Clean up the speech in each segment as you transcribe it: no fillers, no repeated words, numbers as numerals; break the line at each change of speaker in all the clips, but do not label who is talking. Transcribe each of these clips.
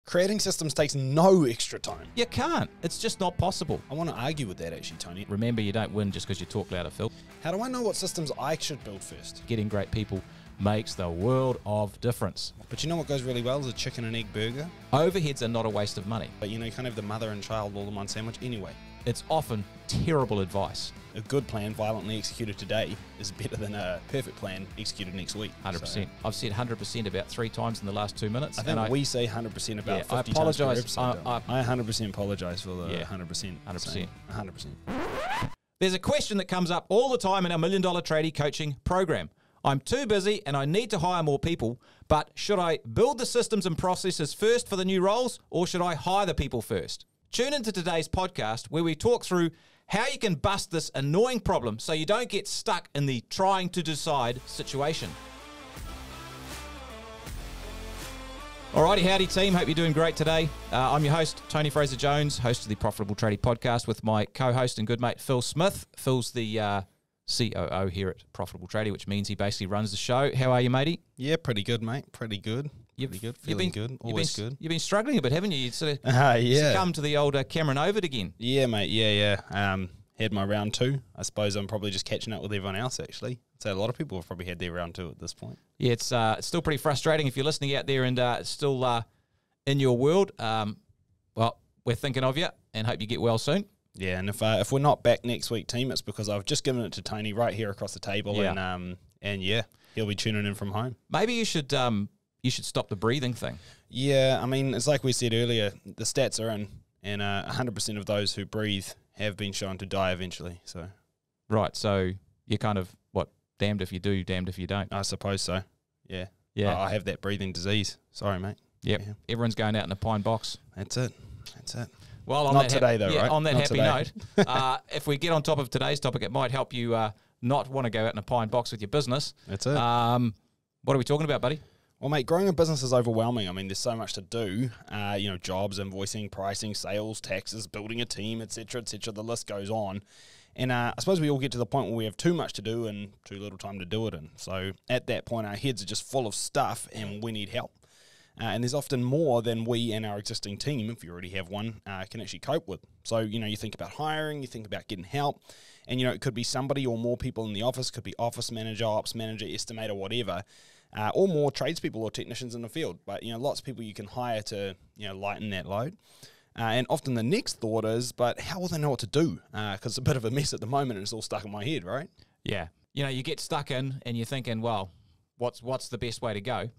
Creating systems takes no extra time.
You can't. It's just not possible.
I want to argue with that actually, Tony.
Remember, you don't win just because you talk louder, Phil.
How do I know what systems I should build first?
Getting great people makes the world of difference.
But you know what goes really well is a chicken and egg burger.
Overheads are not a waste of money.
But you know, you can't have the mother and child all in one sandwich anyway.
It's often terrible advice.
A good plan violently executed today is better than a perfect plan executed next week.
100%.
So,
I've said 100% about 3 times in the last 2 minutes.
I think we say 100% about 50
I apologise.
times per episode. I 100% apologise for the 100%.
100%.
100%.
There's a question that comes up all the time in our $1 Million Tradie coaching program. I'm too busy and I need to hire more people, but should I build the systems and processes first for the new roles, or should I hire the people first? Tune into today's podcast where we talk through how you can bust this annoying problem so you don't get stuck in the trying to decide situation. Alrighty, howdy team. Hope you're doing great today. I'm your host, Tony Fraser-Jones, host of the Profitable Tradie podcast with my co-host and good mate, Phil Smith. Phil's the COO here at Profitable Tradie, which means he basically runs the show. How are you, matey?
Yeah, pretty good, mate. Pretty good. Feeling good. Always good.
You've been struggling a bit, haven't you? You sort of succumbed to the old Cameron Ovid again.
Yeah, mate. Yeah. Had my round 2. I suppose I'm probably just catching up with everyone else, actually. So a lot of people have probably had their round 2 at this point. Yeah,
it's still pretty frustrating if you're listening out there and it's still in your world. Well, we're thinking of you and hope you get well soon. Yeah, and if we're not back next week, team, it's because I've just given it to Tony right here across the table, and he'll be tuning in from home. Maybe you should stop the breathing thing.
Yeah, I mean, it's like we said earlier, the stats are in, and 100% of those who breathe have been shown to die eventually. So,
right. So you're kind of damned if you do, damned if you don't.
I suppose so. Yeah. I have that breathing disease. Sorry, mate.
Yep. Yeah. Everyone's going out in a pine box.
That's it.
Well, on
not today, though, right?
On that
not
happy note, if we get on top of today's topic, it might help you not want to go out in a pine box with your business.
That's it.
What are we talking about, buddy?
Well, mate, growing a business is overwhelming. I mean, there's so much to do. Jobs, invoicing, pricing, sales, taxes, building a team, etc., etc. The list goes on. And I suppose we all get to the point where we have too much to do and too little time to do it in. So at that point, our heads are just full of stuff and we need help. And there's often more than we and our existing team, if you already have one, can actually cope with. So, you think about hiring, you think about getting help, and, it could be somebody or more people in the office, could be office manager, ops manager, estimator, whatever, or more tradespeople or technicians in the field. But, lots of people you can hire to, lighten that load. And often the next thought is, but how will they know what to do? Because it's a bit of a mess at the moment and it's all stuck in my head, right?
Yeah. You get stuck in and you're thinking, well, what's the best way to go?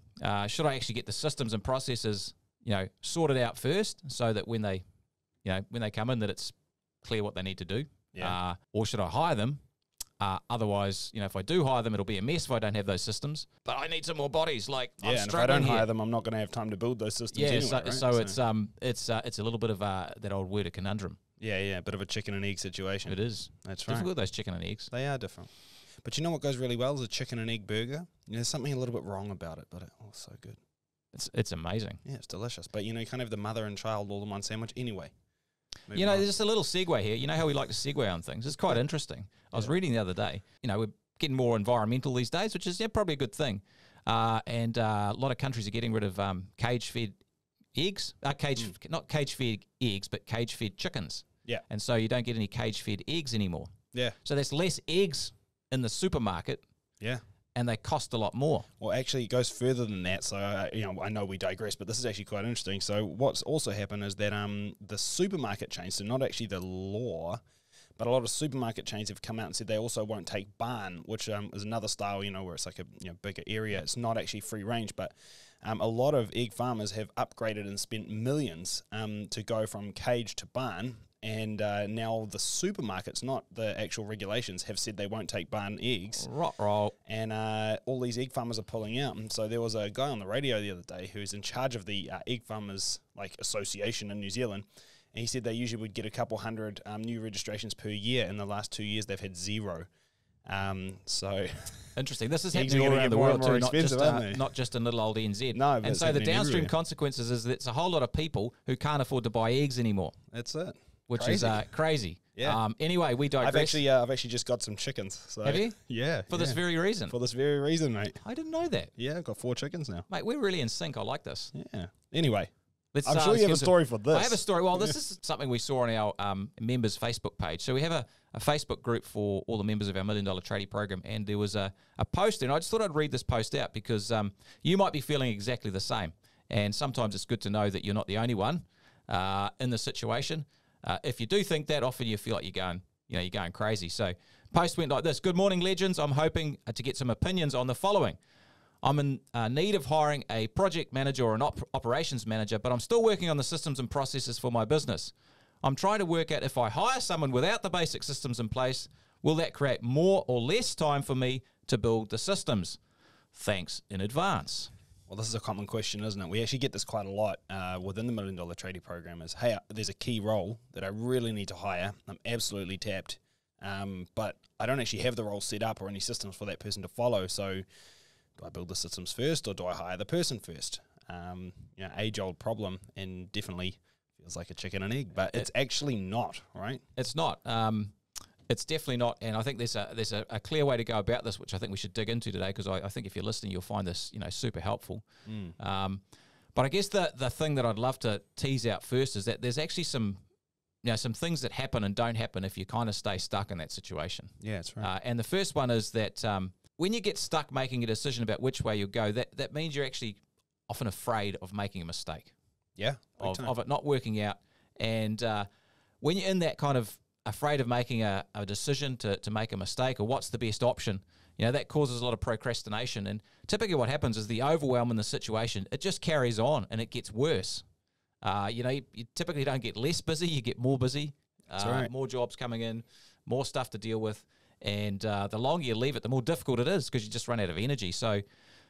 Should I actually get the systems and processes, sorted out first so that when they come in that it's clear what they need to do?
Yeah.
Or should I hire them? Otherwise, if I do hire them, it'll be a mess if I don't have those systems. But I need some more bodies. I'm
and if I don't hire them, I'm not going to have time to build those systems anyway, right?
So it's a little bit of that old word, a conundrum.
Yeah, a bit of a chicken and egg situation.
It is.
That's right.
Difficult, those chicken and eggs.
They are different. But you know what goes really well is a chicken and egg burger. There's something a little bit wrong about it, but it's so good.
It's amazing.
Yeah, it's delicious. But, you can't have the mother and child all in one sandwich anyway.
There's just a little segue here. You know how we like to segue on things. It's quite interesting. I was reading the other day, we're getting more environmental these days, which is probably a good thing. And a lot of countries are getting rid of cage-fed eggs. Not cage-fed eggs, but cage-fed chickens.
Yeah.
And so you don't get any cage-fed eggs anymore.
Yeah.
So there's less eggs in the supermarket.
Yeah.
And they cost a lot more.
Well, actually, it goes further than that. So, I know we digress, but this is actually quite interesting. So what's also happened is that the supermarket chains, so not actually the law, but a lot of supermarket chains have come out and said they also won't take barn, which is another style, where it's like a bigger area. It's not actually free range, but a lot of egg farmers have upgraded and spent millions to go from cage to barn. And now the supermarkets, not the actual regulations, have said they won't take barn eggs.
Roll.
And all these egg farmers are pulling out. And so there was a guy on the radio the other day who's in charge of the egg farmers association in New Zealand. And he said they usually would get a couple hundred new registrations per year. In the last 2 years, they've had 0. So
interesting. This is happening all around the world too, not just in little old NZ.
No,
and so the downstream consequences is that it's a whole lot of people who can't afford to buy eggs anymore.
That's it.
Which is crazy.
Yeah.
Anyway, we digress.
I've actually just got some chickens. So.
Have you?
Yeah.
For this very reason?
For this very reason, mate.
I didn't know that.
Yeah, I've got 4 chickens now.
Mate, we're really in sync. I like this.
Yeah. Anyway, I'm sure you have a story for this.
I have a story. Well, this is something we saw on our members' Facebook page. So we have a Facebook group for all the members of our $1 Million Tradie program, and there was a post, and I just thought I'd read this post out because you might be feeling exactly the same. And sometimes it's good to know that you're not the only one in the situation. If you do think that, often you feel like you're going crazy. So post went like this: "Good morning, legends. I'm hoping to get some opinions on the following. I'm in need of hiring a project manager or an operations manager, but I'm still working on the systems and processes for my business. I'm trying to work out if I hire someone without the basic systems in place, will that create more or less time for me to build the systems? Thanks in advance."
Well, this is a common question, isn't it? We actually get this quite a lot within the $1 Million Tradie program is, hey, there's a key role that I really need to hire. I'm absolutely tapped, but I don't actually have the role set up or any systems for that person to follow. So do I build the systems first or do I hire the person first? Age-old problem, and definitely feels like a chicken and egg, but it's actually not, right?
It's not. It's definitely not, and I think there's a clear way to go about this, which I think we should dig into today, because I think if you're listening, you'll find this super helpful. But I guess the thing that I'd love to tease out first is that there's actually some things that happen and don't happen if you kind of stay stuck in that situation.
Yeah, that's right.
And the first one is that when you get stuck making a decision about which way you'll go, that means you're actually often afraid of making a mistake.
Yeah,
of it not working out. And when you're in that kind of afraid of making a decision to make a mistake or what's the best option, that causes a lot of procrastination. And typically what happens is the overwhelm in the situation, it just carries on and it gets worse. You typically don't get less busy, you get more busy.
That's right.
More jobs coming in, more stuff to deal with. And the longer you leave it, the more difficult it is because you just run out of energy. So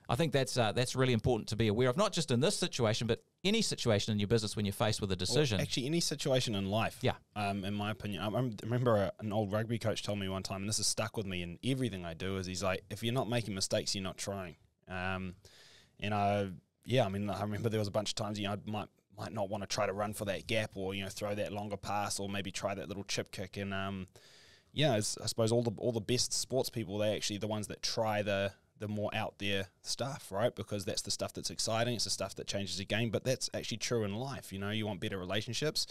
I think that's really important to be aware of, not just in this situation, but any situation in your business when you're faced with a decision.
Or actually, any situation in life.
Yeah.
In my opinion, I remember an old rugby coach told me one time, and this has stuck with me in everything I do, is he's like, if you're not making mistakes, you're not trying. I remember there was a bunch of times, I might not want to try to run for that gap or, throw that longer pass or maybe try that little chip kick. And, I suppose all the best sports people, they're actually the ones that try the more out there stuff, right? Because that's the stuff that's exciting. It's the stuff that changes the game. But that's actually true in life. You want better relationships.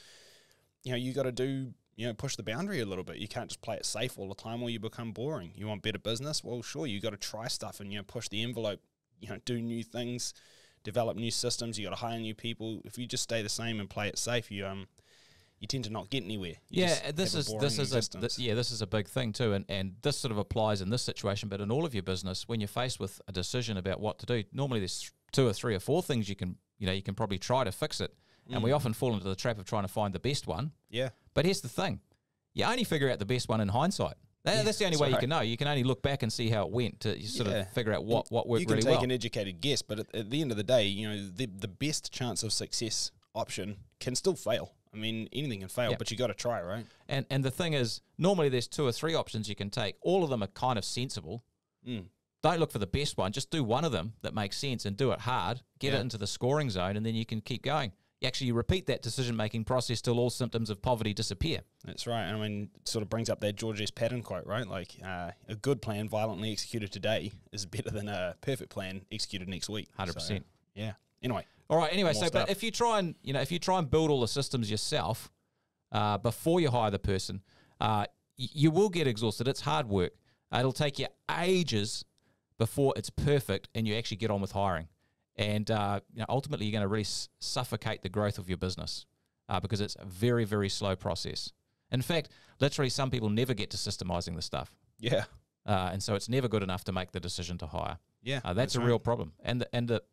You got to push the boundary a little bit. You can't just play it safe all the time or you become boring. You want better business? Well, sure, you got to try stuff and, push the envelope, do new things, develop new systems. You got to hire new people. If you just stay the same and play it safe, you tend to not get anywhere.
This is a big thing too, and this sort of applies in this situation, but in all of your business, when you're faced with a decision about what to do, normally there's 2 or 3 or 4 things you can probably try to fix it, and we often fall into the trap of trying to find the best one.
Yeah.
But here's the thing: you only figure out the best one in hindsight. That's the only way you can know. You can only look back and see how it went to sort of figure out what worked really well.
You can take an educated guess, but at the end of the day, the best chance of success option can still fail. I mean, anything can fail, but you got to try, right?
And the thing is, normally there's 2 or 3 options you can take. All of them are kind of sensible. Don't look for the best one. Just do one of them that makes sense and do it hard. Get it into the scoring zone, and then you can keep going. You repeat that decision-making process till all symptoms of poverty disappear.
That's right. I mean, it sort of brings up that George S. Patton quote, right? Like, a good plan violently executed today is better than a perfect plan executed next week.
100%.
So, yeah. Anyway.
All right. Anyway, but if you try and build all the systems yourself before you hire the person, you will get exhausted. It's hard work. It'll take you ages before it's perfect and you actually get on with hiring. And ultimately, you're going to really suffocate the growth of your business because it's a very, very slow process. In fact, literally, some people never get to systemizing the stuff.
Yeah.
And so it's never good enough to make the decision to hire.
Yeah,
that's a real problem. And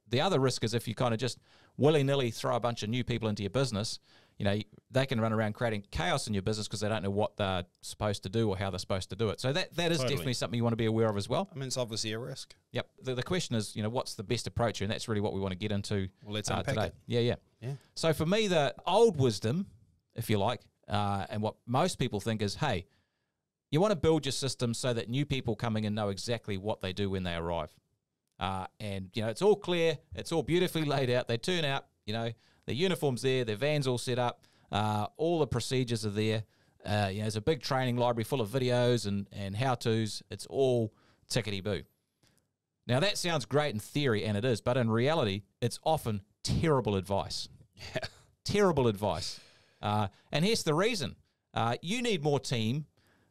the other risk is if you kind of just willy-nilly throw a bunch of new people into your business, they can run around creating chaos in your business because they don't know what they're supposed to do or how they're supposed to do it. So that is definitely something you want to be aware of as well.
I mean, it's obviously a risk.
Yep. The question is, what's the best approach? And that's really what we want to get into
let's unpack
today.
it.
Yeah. So for me, the old wisdom, if you like, and what most people think is, hey, you want to build your system so that new people coming in know exactly what they do when they arrive. And it's all clear, it's all beautifully laid out. They turn out, their uniform's there, their van's all set up, all the procedures are there. There's a big training library full of videos and how-tos. It's all tickety-boo. Now that sounds great in theory, and it is, but in reality, it's often terrible advice.
Yeah.
Terrible advice. And here's the reason. You need more team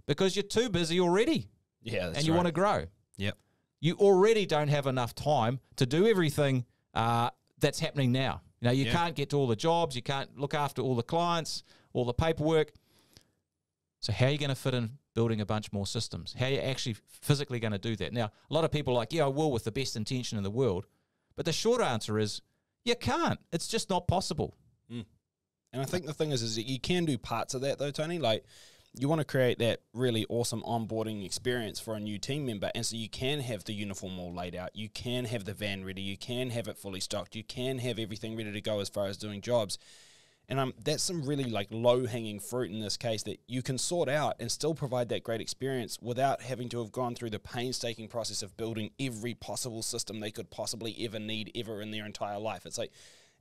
because you're too busy already.
Yeah, that's
and you want to grow.
Yep.
You already don't have enough time to do everything that's happening now. You know, you can't get to all the jobs. You can't look after all the clients, all the paperwork. So how are you going to fit in building a bunch more systems? How are you actually physically going to do that? Now, a lot of people are like, yeah, I will with the best intention in the world. But the short answer is you can't. It's just not possible.
And I think the thing is that you can do parts of that, though, Tony. Like, you want to create that really awesome onboarding experience for a new team member, and so you can have the uniform all laid out. You can have the van ready. You can have it fully stocked. You can have everything ready to go as far as doing jobs. And that's some really like low-hanging fruit in this case that you can sort out and still provide that great experience without having to have gone through the painstaking process of building every possible system they could possibly ever need ever in their entire life. It's like,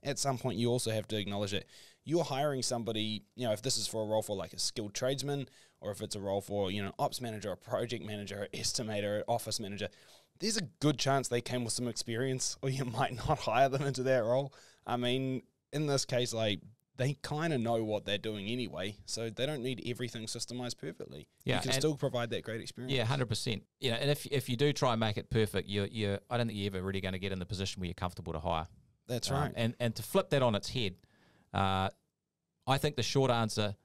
at some point, you also have to acknowledge that you're hiring somebody, you know, if this is for a role for like a skilled tradesman, or if it's a role for, you know, ops manager, a project manager, an estimator, an office manager, there's a good chance they came with some experience, or you might not hire them into that role. I mean, in this case, like, they kind of know what they're doing anyway, so they don't need everything systemized perfectly.
Yeah,
you can still provide that great experience.
Yeah, 100%. You know, and if you do try and make it perfect, I don't think you're ever really going to get in the position where you're comfortable to hire.
That's right.
And to flip that on its head, I think the short answer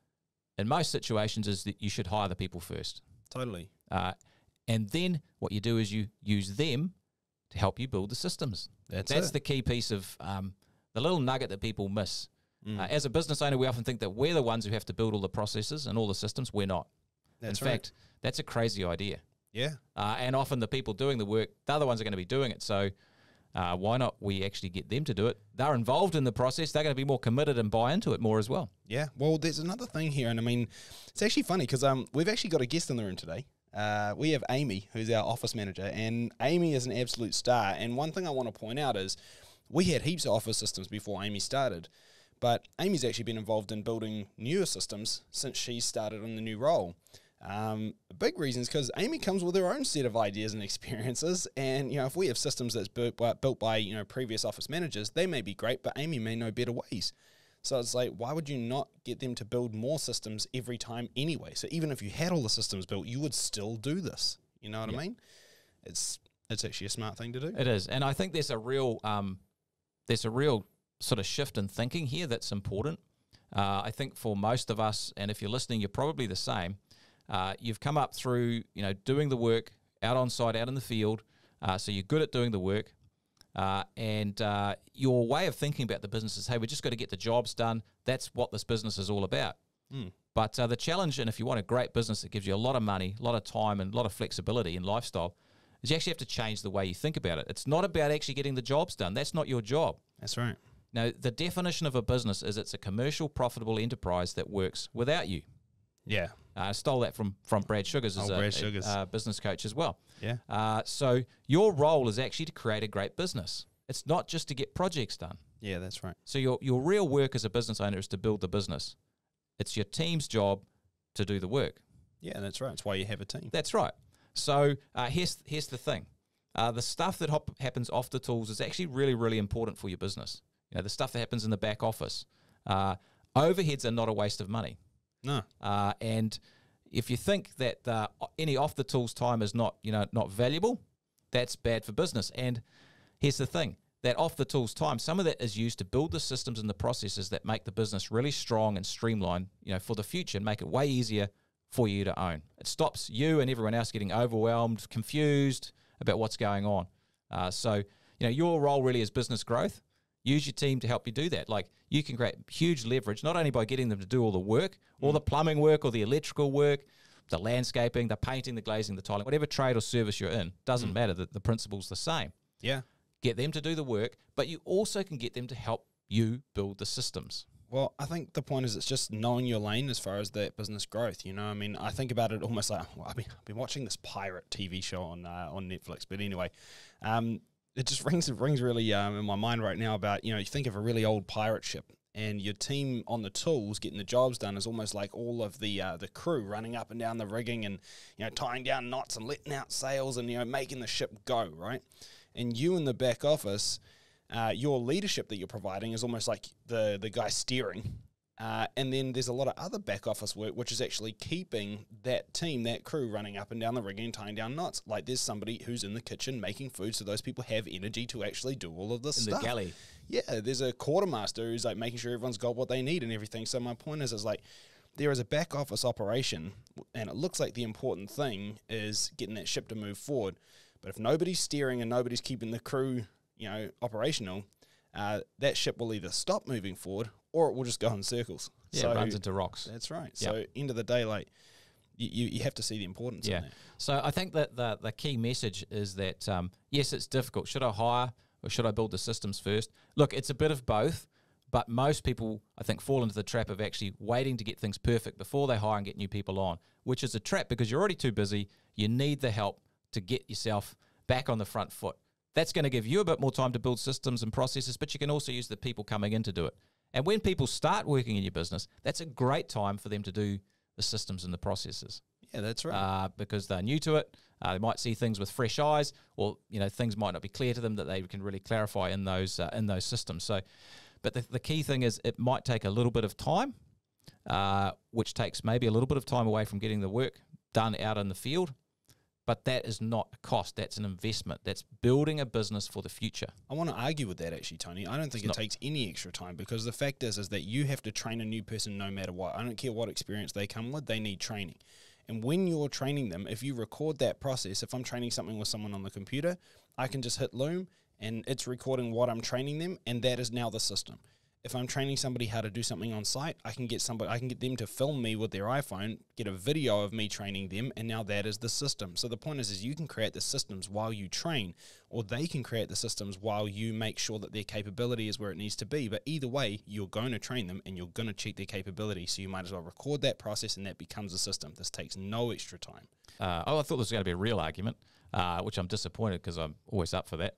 in most situations is that you should hire the people first.
Totally.
And then what you do is you use them to help you build the systems. That's the key piece of the little nugget that people miss. As a business owner, we often think that we're the ones who have to build all the processes and all the systems. We're not. In fact, that's a crazy idea.
Yeah.
And often the people doing the work, they're the ones who are going to be doing it. So why not we actually get them to do it? They're involved in the process. They're going to be more committed and buy into it more as well.
Yeah. Well, there's another thing here. And I mean, it's actually funny because we've actually got a guest in the room today. We have Amy, who's our office manager. And Amy is an absolute star. And one thing I want to point out is we had heaps of office systems before Amy started. But Amy's actually been involved in building newer systems since she started in the new role. A big reason is because Amy comes with her own set of ideas and experiences, and you know, if we have systems that's built by you know, previous office managers, they may be great, but Amy may know better ways. So it's like, why would you not get them to build more systems every time anyway? So even if you had all the systems built, you would still do this. You know what I mean? It's actually a smart thing to do.
It is, and I think there's a real sort of shift in thinking here that's important. I think for most of us, and if you're listening, you're probably the same. You've come up through, you know, doing the work out on site, out in the field. So you're good at doing the work. And your way of thinking about the business is, hey, we just got to get the jobs done. That's what this business is all about. But the challenge, and if you want a great business that gives you a lot of money, a lot of time, and a lot of flexibility in lifestyle, is you actually have to change the way you think about it. It's not about actually getting the jobs done. That's not your job.
That's right.
Now, the definition of a business is it's a commercial, profitable enterprise that works without you.
Yeah.
I stole that from Brad Sugars as a business coach as well.
Yeah.
So your role is actually to create a great business. It's not just to get projects done.
Yeah, that's right.
So your real work as a business owner is to build the business. It's your team's job to do the work.
Yeah, that's right. That's why you have a team.
That's right. So here's the thing. The stuff that happens off the tools is actually really, really important for your business. You know, the stuff that happens in the back office. Overheads are not a waste of money.
No.
And if you think that any off the tools time is not valuable, that's bad for business. And here's the thing, that off the tools time, some of that is used to build the systems and the processes that make the business really strong and streamlined, you know, for the future, and make it way easier for you to own. It stops you and everyone else getting overwhelmed, confused about what's going on. So, you know, your role really is business growth. Use your team to help you do that. Like, you can create huge leverage, not only by getting them to do all the work, all the plumbing work, or the electrical work, the landscaping, the painting, the glazing, the tiling, whatever trade or service you're in, doesn't matter. The principle's the same.
Yeah.
Get them to do the work, but you also can get them to help you build the systems.
Well, I think the point is it's just knowing your lane as far as that business growth. You know, I mean, I think about it almost like, well, I've been watching this pirate TV show on Netflix, but anyway, it just rings really in my mind right now about, you know, you think of a really old pirate ship, and your team on the tools getting the jobs done is almost like all of the crew running up and down the rigging and, you know, tying down knots and letting out sails and, you know, making the ship go, right? And you in the back office, your leadership that you're providing is almost like the guy steering. And then there's a lot of other back office work, which is actually keeping that team, that crew running up and down the rigging and tying down knots. Like there's somebody who's in the kitchen making food so those people have energy to actually do all of this stuff.
In the galley.
Yeah, there's a quartermaster who's like making sure everyone's got what they need and everything. So my point is like there is a back office operation, and it looks like the important thing is getting that ship to move forward. But if nobody's steering and nobody's keeping the crew, operational, that ship will either stop moving forward or it will just go in circles.
Yeah,
so
it runs into rocks.
That's right. So end of the day, like you have to see the importance in that.
So I think that the key message is that, yes, it's difficult. Should I hire or should I build the systems first? Look, it's a bit of both, but most people, I think, fall into the trap of actually waiting to get things perfect before they hire and get new people on, which is a trap because you're already too busy. You need the help to get yourself back on the front foot. That's going to give you a bit more time to build systems and processes, but you can also use the people coming in to do it. And when people start working in your business, that's a great time for them to do the systems and the processes.
Yeah, that's right.
Because they're new to it. They might see things with fresh eyes, or things might not be clear to them that they can really clarify in those systems. So, but the key thing is it might take a little bit of time, which takes maybe a little bit of time away from getting the work done out in the field. But that is not a cost. That's an investment. That's building a business for the future.
I want to argue with that, actually, Tony. I don't think it takes any extra time because the fact is that you have to train a new person no matter what. I don't care what experience they come with. They need training. And when you're training them, if you record that process, if I'm training something with someone on the computer, I can just hit Loom and it's recording what I'm training them, and that is now the system. If I'm training somebody how to do something on site, I can get them to film me with their iPhone, get a video of me training them, and now that is the system. So the point is you can create the systems while you train, or they can create the systems while you make sure that their capability is where it needs to be. But either way, you're going to train them and you're going to check their capability. So you might as well record that process and that becomes a system. This takes no extra time.
I thought this was going to be a real argument, which I'm disappointed because I'm always up for that.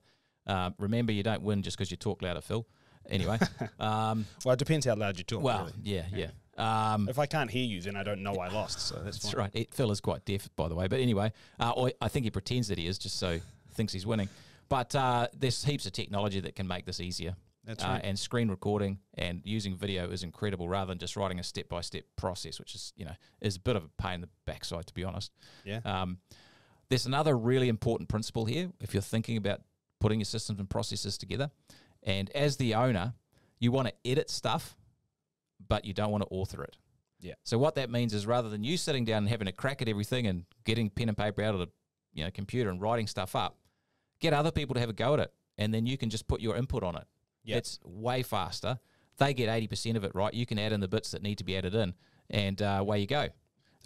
Remember, you don't win just because you talk louder, Phil. Anyway.
Well, it depends how loud you talk.
Well,
really.
yeah.
If I can't hear you, then I don't know I lost. So that's
right. Phil is quite deaf, by the way. But anyway, I think he pretends that he is just so he thinks he's winning. But there's heaps of technology that can make this easier.
That's right.
And screen recording and using video is incredible rather than just writing a step-by-step process, which is, is a bit of a pain in the backside, to be honest.
Yeah.
There's another really important principle here if you're thinking about putting your systems and processes together. And as the owner, you want to edit stuff, but you don't want to author it.
Yeah.
So what that means is rather than you sitting down and having a crack at everything and getting pen and paper out of the computer and writing stuff up, get other people to have a go at it, and then you can just put your input on it. Yep. It's way faster. They get 80% of it right. You can add in the bits that need to be added in, and away you go.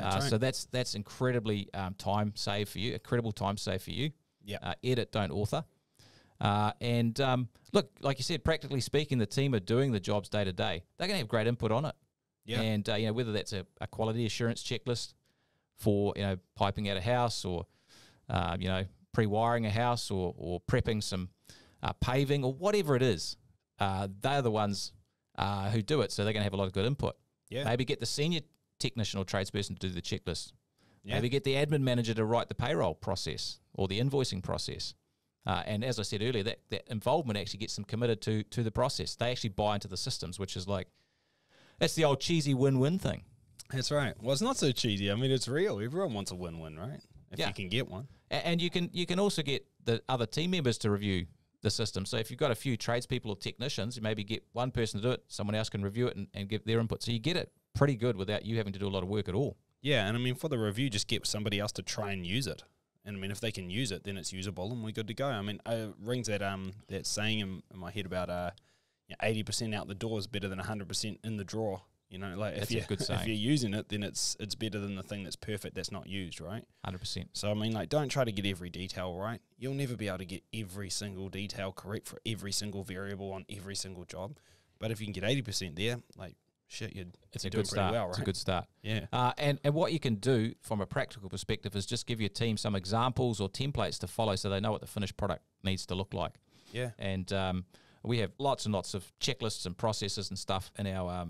Right. So that's incredibly time save for you, incredible time save for you.
Yeah.
Edit, don't author. Look, like you said, practically speaking, the team are doing the jobs day to day. They're going to have great input on it.
Yeah.
And, whether that's a quality assurance checklist for, piping out a house or, pre-wiring a house or prepping some paving or whatever it is, they're the ones who do it. So they're going to have a lot of good input.
Yeah.
Maybe get the senior technician or tradesperson to do the checklist.
Yeah.
Maybe get the admin manager to write the payroll process or the invoicing process. And as I said earlier, that involvement actually gets them committed to the process. They actually buy into the systems, which is like, that's the old cheesy win-win thing.
That's right. Well, it's not so cheesy. I mean, it's real. Everyone wants a win-win, right? If you can get one.
And you can also get the other team members to review the system. So if you've got a few tradespeople or technicians, you maybe get one person to do it, someone else can review it and give their input. So you get it pretty good without you having to do a lot of work at all.
Yeah, and I mean, for the review, just get somebody else to try and use it. And I mean, if they can use it, then it's usable and we're good to go. I mean, it rings that saying in my head about 80% out the door is better than 100% in the drawer. Like
that's
if
you're
using it, then it's better than the thing that's perfect that's not used, right?
100%.
So I mean, like, don't try to get every detail right. You'll never be able to get every single detail correct for every single variable on every single job. But if you can get 80% there, like, shit, you're doing pretty well, right?
It's a good start.
Yeah.
And what you can do from a practical perspective is just give your team some examples or templates to follow so they know what the finished product needs to look like.
Yeah.
And we have lots and lots of checklists and processes and stuff in our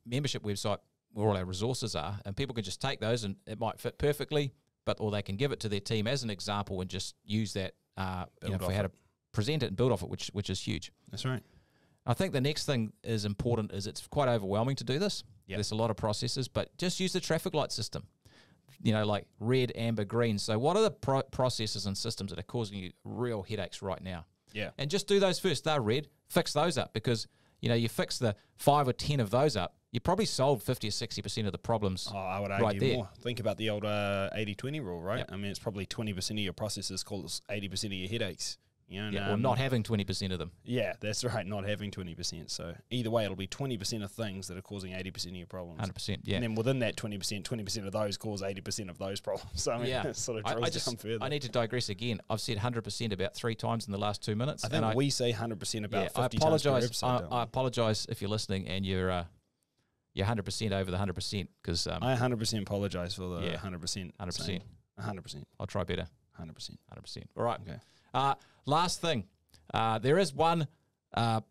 membership website where all our resources are, and people can just take those and it might fit perfectly, or they can give it to their team as an example and just use that for how to present it and build off it, which is huge.
That's right.
I think the next thing is important is it's quite overwhelming to do this.
Yep.
There's a lot of processes, but just use the traffic light system. You know, like red, amber, green. So what are the processes and systems that are causing you real headaches right now?
Yeah.
And just do those first. They're red. Fix those up, because, you know, you fix the 5 or 10 of those up, you probably solved 50 or 60% of the problems.
Oh, I would argue
right there.
more. Think about the old 80-20 rule, right?
Yep.
I mean, it's probably 20% of your processes cause 80% of your headaches. You know,
Yeah, or not having 20% of them.
Yeah, that's right. Not having 20%. So either way, it'll be 20% of things that are causing 80% of your problems.
100%, yeah.
And then within that 20% of those cause 80% of those problems. So I mean,
Yeah.
it sort of drills down further.
I need to digress again. I've said 100% about 3 times in the last 2 minutes.
I think we say 100% about 50 times per episode.
I apologize if you're listening and you're 100% over the 100%, because
I 100% apologize for the 100%.
100%.
100%.
I'll try better.
100%.
100%. All right.
Okay.
Last thing. There is one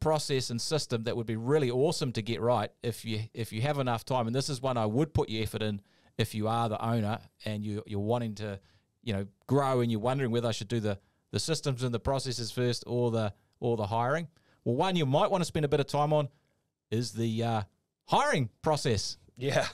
process and system that would be really awesome to get right if you have enough time, and this is one I would put your effort in if you are the owner and you're wanting to, you know, grow, and you're wondering whether I should do the systems and the processes first or the hiring. Well, one you might want to spend a bit of time on is the hiring process.
Yeah.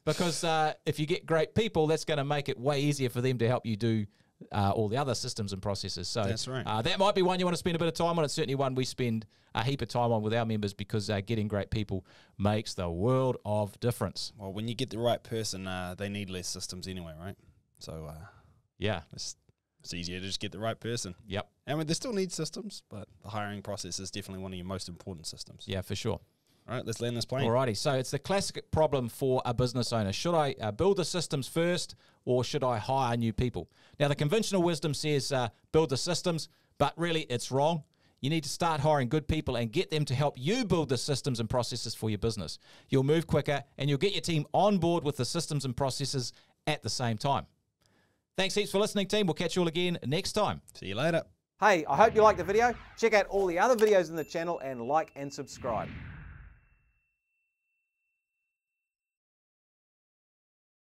Because if you get great people, that's going to make it way easier for them to help you do all the other systems and processes. So
that's right.
That might be one you want to spend a bit of time on. It's certainly one we spend a heap of time on with our members, because getting great people makes the world of difference.
Well, when you get the right person, they need less systems anyway, right? So
yeah,
it's easier to just get the right person.
Yep.
I mean, they still need systems, but the hiring process is definitely one of your most important systems.
Yeah, for sure.
All right, let's land this plane.
Alrighty, so it's the classic problem for a business owner. Should I build the systems first, or should I hire new people? Now, the conventional wisdom says build the systems, but really it's wrong. You need to start hiring good people and get them to help you build the systems and processes for your business. You'll move quicker, and you'll get your team on board with the systems and processes at the same time. Thanks heaps for listening, team. We'll catch you all again next time.
See you later.
Hey, I hope you liked the video. Check out all the other videos in the channel and like and subscribe.